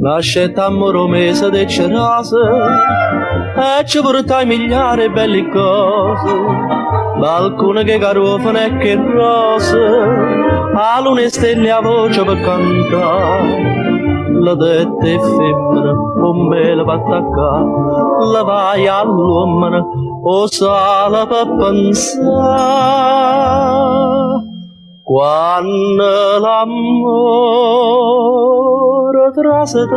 Lasciatammo romesa de cerase e ci portai migliaia belle cose, balcone che garofano e che rose, a luna e stelle a voce per cantare, la detta è femmina, con me la va attaccare, la vai all'uomo, o sala per pensare, quando l'amore trase,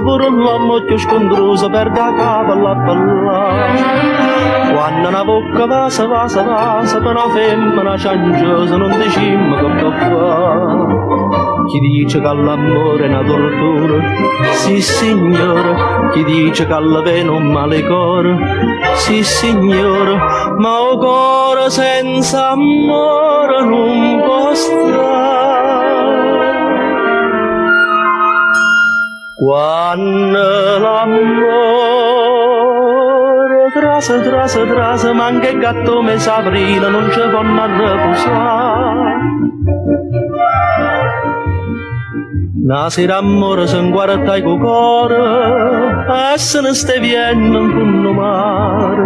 pure l'uomo più scondruso perde la capa alla ballare. Quando una bocca vasa, per una femmina ciangiosa non diciamo che può fare. Chi dice che l'amore è una tortura, sì signore. Chi dice che la pena è un male cuore, sì signore. Ma un cuore senza amore non può stare. Quando l'amore trase, ma anche il gatto me s'aprila, non ci può riposare. Una sera amore se guarda il cuore e se ne stai viendo in fondo mare,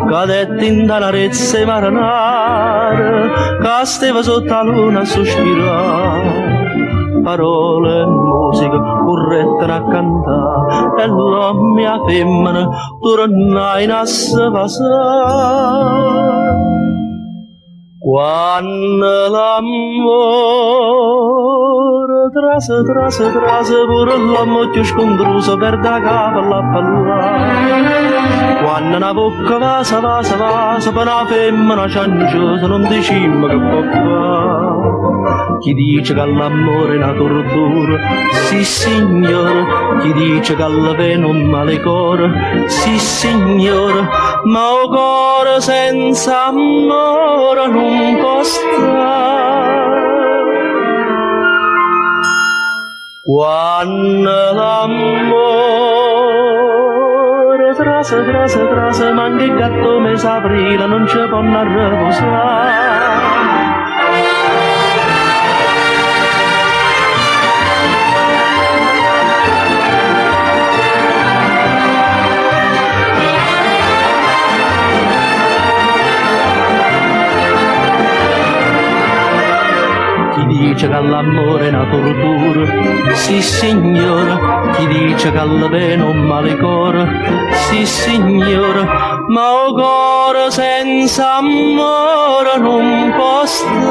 cadetti in danarezza e marinare, che stava sotto la luna a sospirare. Parole e musica corrette a cantare e l'uomo e la femmina tornai a se passare. Quando l'amore trase, pure l'uomo più scondruso perde la capa alla ballare. Quando una bocca vasa, per una femmina ciangiosa non diciamo che può fare. Chi dice che l'amore è una tortura, sì signore. Chi dice che la pena è un male cuore, sì signore. Ma un cuore senza amore non può stare. Quando l'amore trase, ma anche il gatto me s'aprila, non ci può riposare. Chi dice che l'amore è una tortura, sì signore. Chi dice che la pena è un male cuore, sì signore. Ma un cuore senza amore non può stare.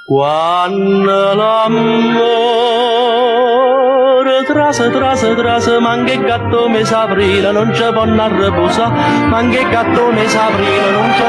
Quando l'amore trase, ma anche il gatto me s'aprila, non ci può riposare. Ma anche il gatto me s'aprila, non ci